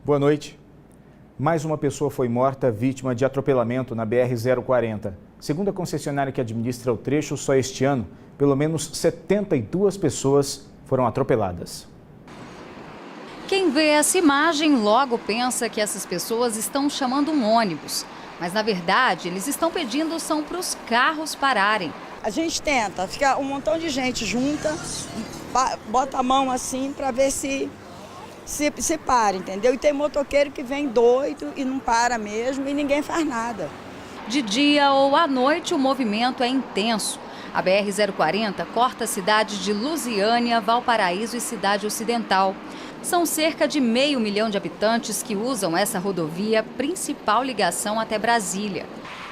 Boa noite. Mais uma pessoa foi morta vítima de atropelamento na BR-040. Segundo a concessionária que administra o trecho, só este ano, pelo menos 72 pessoas foram atropeladas. Quem vê essa imagem logo pensa que essas pessoas estão chamando um ônibus. Mas, na verdade, eles estão pedindo são para os carros pararem. A gente tenta, fica um montão de gente junta, bota a mão assim para ver se para, entendeu? E tem motoqueiro que vem doido e não para mesmo e ninguém faz nada. De dia ou à noite o movimento é intenso. A BR-040 corta a cidade de Lusiânia, Valparaíso e Cidade Ocidental. São cerca de 500 mil de habitantes que usam essa rodovia, principal ligação até Brasília.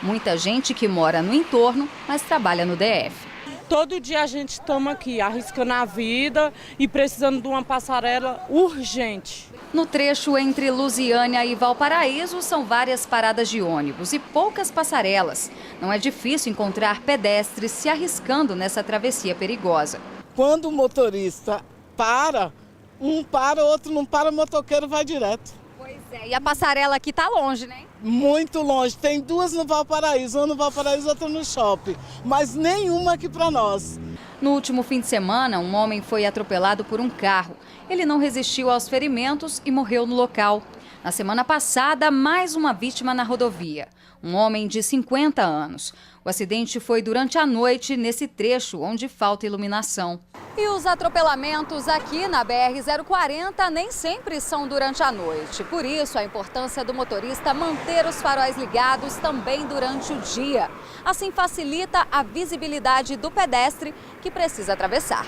Muita gente que mora no entorno, mas trabalha no DF. Todo dia a gente estamos aqui, arriscando a vida e precisando de uma passarela urgente. No trecho entre Lusiânia e Valparaíso, são várias paradas de ônibus e poucas passarelas. Não é difícil encontrar pedestres se arriscando nessa travessia perigosa. Quando o motorista para, um para, outro não para, o motoqueiro vai direto. Pois é, e a passarela aqui está longe, né? Muito longe, tem duas no Valparaíso, uma no Valparaíso e outra no shopping, mas nenhuma aqui para nós. No último fim de semana, um homem foi atropelado por um carro. Ele não resistiu aos ferimentos e morreu no local. Na semana passada, mais uma vítima na rodovia, um homem de 50 anos. O acidente foi durante a noite, nesse trecho onde falta iluminação. E os atropelamentos aqui na BR-040 nem sempre são durante a noite. Por isso, a importância do motorista manter os faróis ligados também durante o dia. Assim facilita a visibilidade do pedestre que precisa atravessar.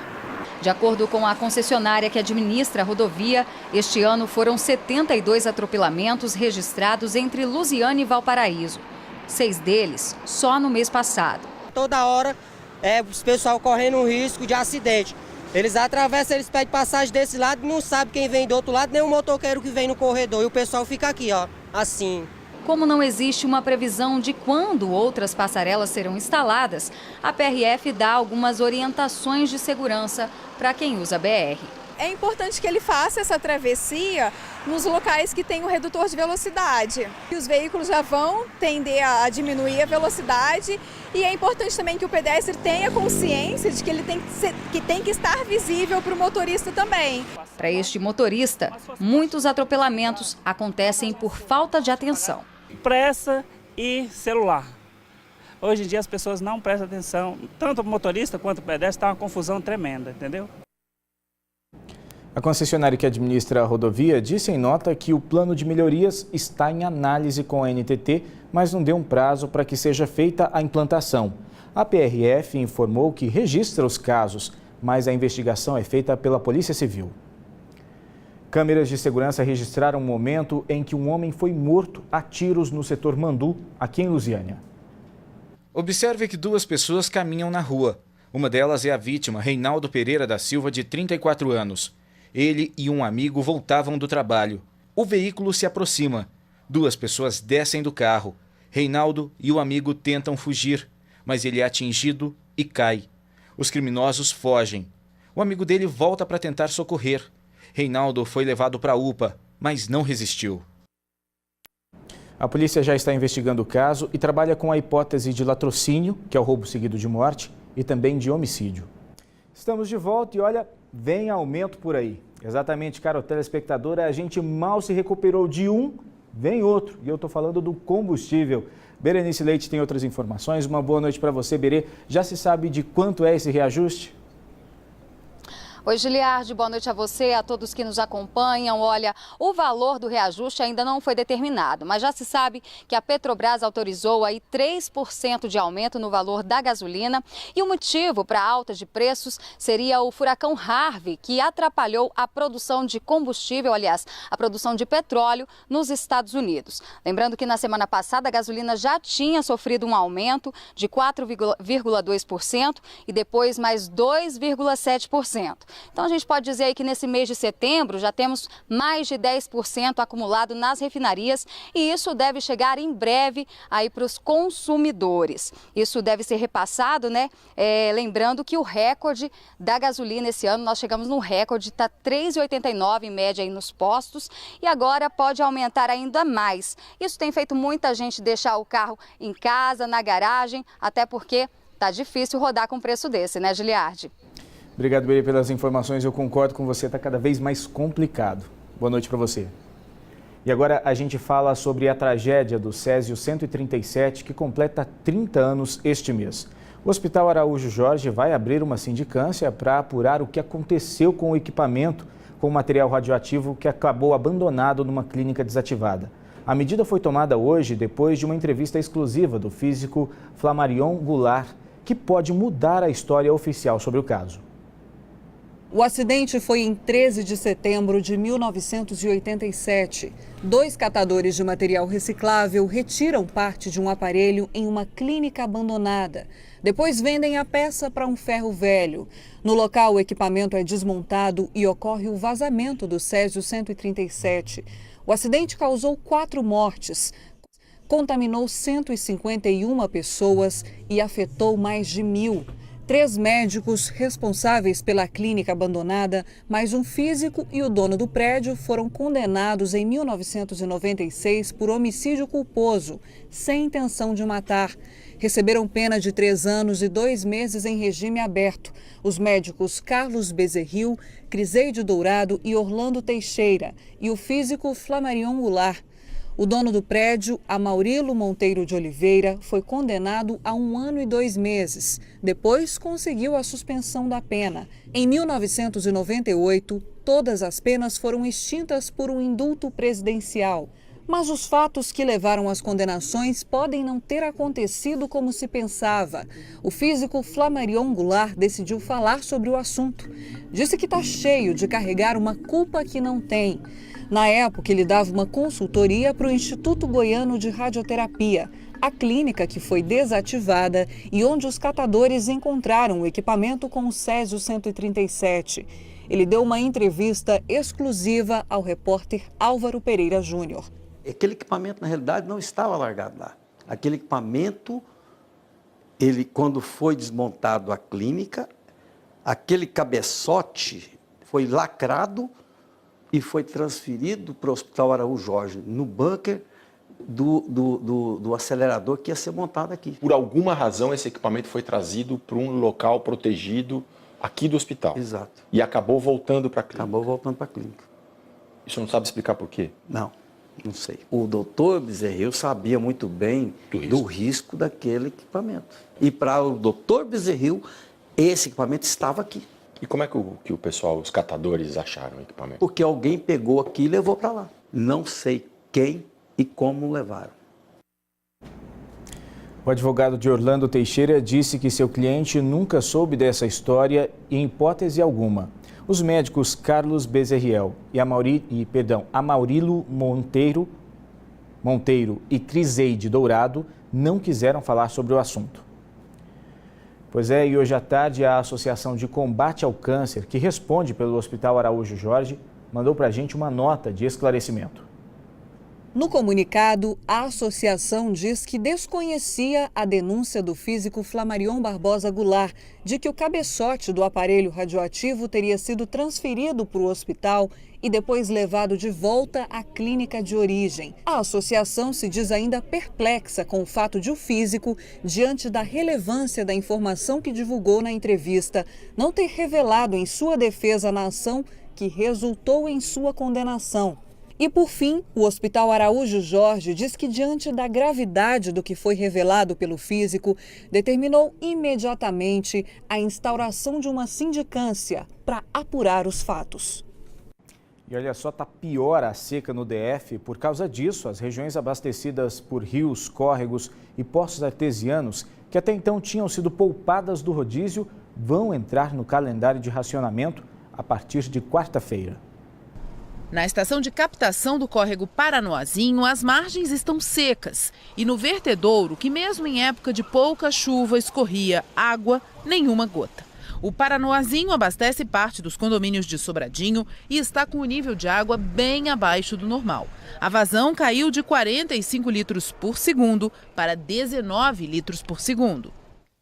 De acordo com a concessionária que administra a rodovia, este ano foram 72 atropelamentos registrados entre Lusiânia e Valparaíso. 6 deles só no mês passado. Toda hora os pessoal correndo um risco de acidente. Eles atravessam, eles pedem passagem desse lado e não sabem quem vem do outro lado, nem o motoqueiro que vem no corredor. E o pessoal fica aqui, ó, assim. Como não existe uma previsão de quando outras passarelas serão instaladas, a PRF dá algumas orientações de segurança para quem usa a BR. É importante que ele faça essa travessia nos locais que tem o redutor de velocidade. E os veículos já vão tender a diminuir a velocidade e é importante também que o pedestre tenha consciência de que ele tem que estar visível para o motorista também. Para este motorista, muitos atropelamentos acontecem por falta de atenção. Pressa e celular. Hoje em dia as pessoas não prestam atenção, tanto o motorista quanto o pedestre, está uma confusão tremenda, entendeu? A concessionária que administra a rodovia disse em nota que o plano de melhorias está em análise com a NTT, mas não deu um prazo para que seja feita a implantação. A PRF informou que registra os casos, mas a investigação é feita pela Polícia Civil. Câmeras de segurança registraram um momento em que um homem foi morto a tiros no setor Mandu, aqui em Lusiânia. Observe que 2 pessoas caminham na rua. Uma delas é a vítima, Reinaldo Pereira da Silva, de 34 anos. Ele e um amigo voltavam do trabalho. O veículo se aproxima. 2 pessoas descem do carro. Reinaldo e o amigo tentam fugir, mas ele é atingido e cai. Os criminosos fogem. O amigo dele volta para tentar socorrer. Reinaldo foi levado para a UPA, mas não resistiu. A polícia já está investigando o caso e trabalha com a hipótese de latrocínio, que é o roubo seguido de morte, e também de homicídio. Estamos de volta e olha, vem aumento por aí. Exatamente, caro telespectador, a gente mal se recuperou de um, vem outro. E eu estou falando do combustível. Berenice Leite tem outras informações. Uma boa noite para você, Berê. Já se sabe de quanto é esse reajuste? Oi, Giliardi, boa noite a você, a todos que nos acompanham. Olha, o valor do reajuste ainda não foi determinado, mas já se sabe que a Petrobras autorizou aí 3% de aumento no valor da gasolina e o motivo para a alta de preços seria o furacão Harvey, que atrapalhou a produção de combustível, aliás, a produção de petróleo nos Estados Unidos. Lembrando que na semana passada a gasolina já tinha sofrido um aumento de 4,2% e depois mais 2,7%. Então a gente pode dizer aí que nesse mês de setembro já temos mais de 10% acumulado nas refinarias e isso deve chegar em breve aí para os consumidores. Isso deve ser repassado, né? Lembrando que o recorde da gasolina esse ano, nós chegamos no recorde, está R$ 3,89 em média aí nos postos e agora pode aumentar ainda mais. Isso tem feito muita gente deixar o carro em casa, na garagem, até porque tá difícil rodar com preço desse, né, Giliardi? Obrigado, Beli, pelas informações. Eu concordo com você, está cada vez mais complicado. Boa noite para você. E agora a gente fala sobre a tragédia do Césio 137, que completa 30 anos este mês. O Hospital Araújo Jorge vai abrir uma sindicância para apurar o que aconteceu com o equipamento com material radioativo que acabou abandonado numa clínica desativada. A medida foi tomada hoje depois de uma entrevista exclusiva do físico Flammarion Goulart, que pode mudar a história oficial sobre o caso. O acidente foi em 13 de setembro de 1987. 2 catadores de material reciclável retiram parte de um aparelho em uma clínica abandonada. Depois vendem a peça para um ferro velho. No local, o equipamento é desmontado e ocorre o vazamento do Césio 137. O acidente causou 4 mortes, contaminou 151 pessoas e afetou mais de 1.000. 3 médicos responsáveis pela clínica abandonada, mais um físico e o dono do prédio foram condenados em 1996 por homicídio culposo, sem intenção de matar. Receberam pena de 3 anos e 2 meses em regime aberto. Os médicos Carlos Bezerril, Criseide Dourado e Orlando Teixeira e o físico Flammarion Goulart. O dono do prédio, Amaurilo Monteiro de Oliveira, foi condenado a 1 ano e 2 meses. Depois conseguiu a suspensão da pena. Em 1998, todas as penas foram extintas por um indulto presidencial. Mas os fatos que levaram às condenações podem não ter acontecido como se pensava. O físico Flammarion Goulart decidiu falar sobre o assunto. Disse que está cheio de carregar uma culpa que não tem. Na época, ele dava uma consultoria para o Instituto Goiano de Radioterapia, a clínica que foi desativada e onde os catadores encontraram o equipamento com o Césio 137. Ele deu uma entrevista exclusiva ao repórter Álvaro Pereira Júnior. Aquele equipamento, na realidade, não estava largado lá. Aquele equipamento, quando foi desmontado a clínica, aquele cabeçote foi lacrado e foi transferido para o Hospital Araújo Jorge, no bunker do acelerador que ia ser montado aqui. Por alguma razão, esse equipamento foi trazido para um local protegido aqui do hospital. Exato. E acabou voltando para a clínica. Acabou voltando para a clínica. O senhor não sabe explicar por quê? Não sei. O doutor Bezerril sabia muito bem do risco daquele equipamento. E para o doutor Bezerril, esse equipamento estava aqui. E como é que o pessoal, os catadores, acharam o equipamento? Porque alguém pegou aqui e levou para lá. Não sei quem e como levaram. O advogado de Orlando Teixeira disse que seu cliente nunca soube dessa história em hipótese alguma. Os médicos Carlos Bezerriel e Amaurilo Monteiro e Criseide Dourado não quiseram falar sobre o assunto. Pois é, e hoje à tarde a Associação de Combate ao Câncer, que responde pelo Hospital Araújo Jorge, mandou para a gente uma nota de esclarecimento. No comunicado, a associação diz que desconhecia a denúncia do físico Flammarion Barbosa Goulart de que o cabeçote do aparelho radioativo teria sido transferido para o hospital e depois levado de volta à clínica de origem. A associação se diz ainda perplexa com o fato de o físico, diante da relevância da informação que divulgou na entrevista, não ter revelado em sua defesa na ação que resultou em sua condenação. E, por fim, o Hospital Araújo Jorge diz que, diante da gravidade do que foi revelado pelo físico, determinou imediatamente a instauração de uma sindicância para apurar os fatos. E olha só, está pior a seca no DF. Por causa disso, as regiões abastecidas por rios, córregos e poços artesianos, que até então tinham sido poupadas do rodízio, vão entrar no calendário de racionamento a partir de quarta-feira. Na estação de captação do córrego Paranoazinho, as margens estão secas. E no vertedouro, que mesmo em época de pouca chuva escorria água, nenhuma gota. O Paranoazinho abastece parte dos condomínios de Sobradinho e está com o nível de água bem abaixo do normal. A vazão caiu de 45 litros por segundo para 19 litros por segundo.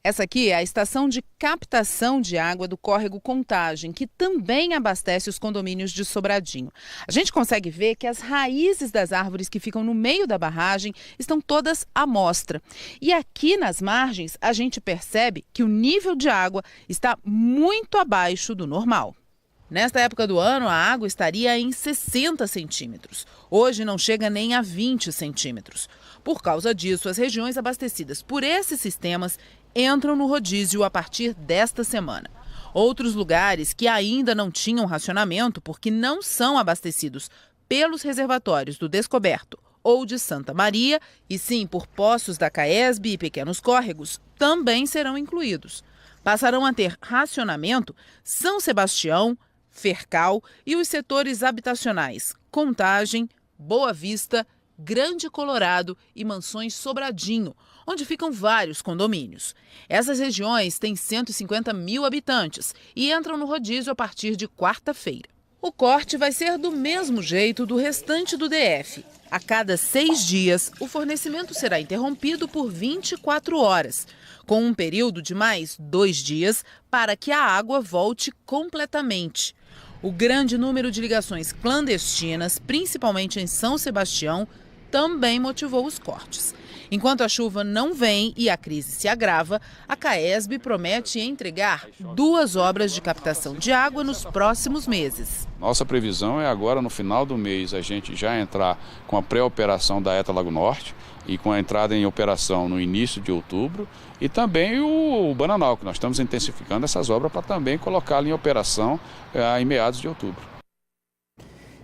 Essa aqui é a estação de captação de água do córrego Contagem, que também abastece os condomínios de Sobradinho. A gente consegue ver que as raízes das árvores que ficam no meio da barragem estão todas à mostra. E aqui nas margens a gente percebe que o nível de água está muito abaixo do normal. Nesta época do ano, a água estaria em 60 centímetros. Hoje não chega nem a 20 centímetros. Por causa disso, as regiões abastecidas por esses sistemas entram no rodízio a partir desta semana. Outros lugares que ainda não tinham racionamento porque não são abastecidos pelos reservatórios do Descoberto ou de Santa Maria, e sim por poços da CAESB e pequenos córregos, também serão incluídos. Passarão a ter racionamento São Sebastião, Fercal e os setores habitacionais Contagem, Boa Vista, Grande Colorado e Mansões Sobradinho, onde ficam vários condomínios. Essas regiões têm 150 mil habitantes e entram no rodízio a partir de quarta-feira. O corte vai ser do mesmo jeito do restante do DF. A cada 6 dias, o fornecimento será interrompido por 24 horas, com um período de mais 2 dias para que a água volte completamente. O grande número de ligações clandestinas, principalmente em São Sebastião, também motivou os cortes. Enquanto a chuva não vem e a crise se agrava, a CAESB promete entregar 2 obras de captação de água nos próximos meses. Nossa previsão é agora, no final do mês, a gente já entrar com a pré-operação da ETA Lago Norte e com a entrada em operação no início de outubro, e também o Bananal, que nós estamos intensificando essas obras para também colocá-la em operação em meados de outubro.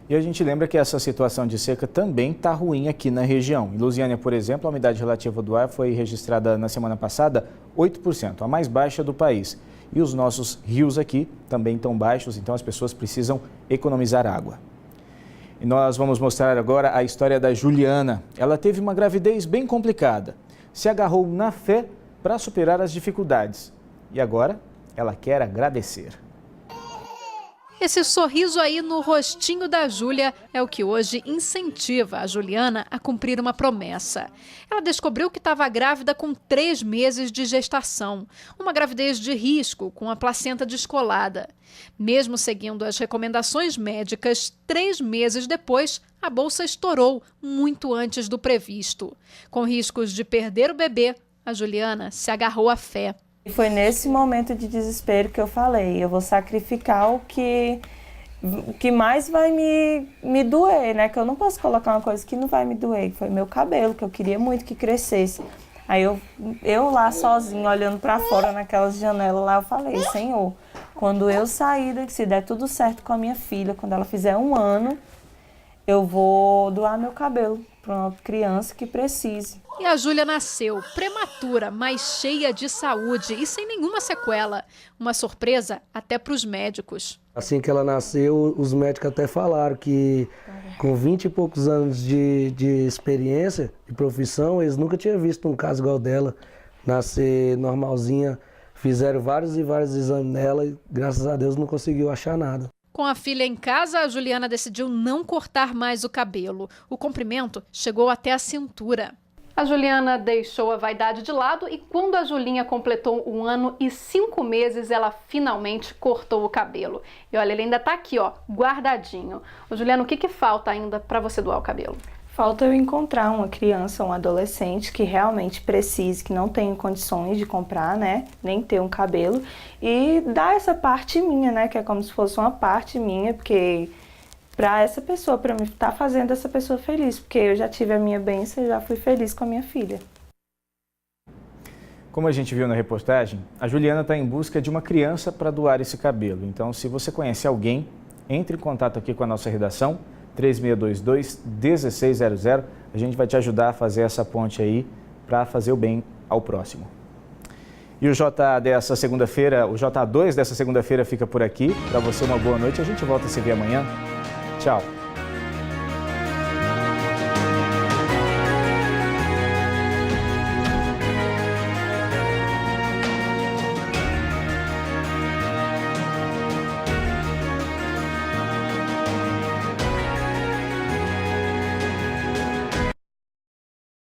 E a gente lembra que essa situação de seca também está ruim aqui na região. Em Lusiânia, por exemplo, a umidade relativa do ar foi registrada na semana passada 8%, a mais baixa do país. E os nossos rios aqui também estão baixos, então as pessoas precisam economizar água. E nós vamos mostrar agora a história da Juliana. Ela teve uma gravidez bem complicada, se agarrou na fé para superar as dificuldades. E agora ela quer agradecer. Esse sorriso aí no rostinho da Júlia é o que hoje incentiva a Juliana a cumprir uma promessa. Ela descobriu que estava grávida com 3 meses de gestação, uma gravidez de risco com a placenta descolada. Mesmo seguindo as recomendações médicas, 3 meses depois, a bolsa estourou muito antes do previsto. Com riscos de perder o bebê, a Juliana se agarrou à fé. Foi nesse momento de desespero que eu falei, eu vou sacrificar o que mais vai me doer, né? Que eu não posso colocar uma coisa que não vai me doer. Foi meu cabelo, que eu queria muito que crescesse. Aí eu lá sozinha, olhando para fora naquelas janelas lá, eu falei, Senhor, quando eu sair daqui, se der tudo certo com a minha filha, quando ela fizer 1 ano, eu vou doar meu cabelo para uma criança que precise. E a Júlia nasceu prematura, mas cheia de saúde e sem nenhuma sequela. Uma surpresa até para os médicos. Assim que ela nasceu, os médicos até falaram que com 20 e poucos anos de experiência, de profissão, eles nunca tinham visto um caso igual dela. Nascer normalzinha, fizeram vários e vários exames nela e graças a Deus não conseguiu achar nada. Com a filha em casa, a Juliana decidiu não cortar mais o cabelo. O comprimento chegou até a cintura. A Juliana deixou a vaidade de lado e quando a Julinha completou 1 ano e 5 meses, ela finalmente cortou o cabelo. E olha, ele ainda tá aqui, ó, guardadinho. Ô, Juliana, o que falta ainda para você doar o cabelo? Falta eu encontrar uma criança, um adolescente que realmente precise, que não tenha condições de comprar, né, nem ter um cabelo, e dar essa parte minha, né, que é como se fosse uma parte minha, porque para essa pessoa, para mim estar fazendo essa pessoa feliz, porque eu já tive a minha bênção e já fui feliz com a minha filha. Como a gente viu na reportagem, a Juliana está em busca de uma criança para doar esse cabelo. Então, se você conhece alguém, entre em contato aqui com a nossa redação, 3622-1600. A gente vai te ajudar a fazer essa ponte aí para fazer o bem ao próximo. E o JA dessa segunda-feira, o JA2 dessa segunda-feira fica por aqui. Para você, uma boa noite. A gente volta a se ver amanhã. Tchau.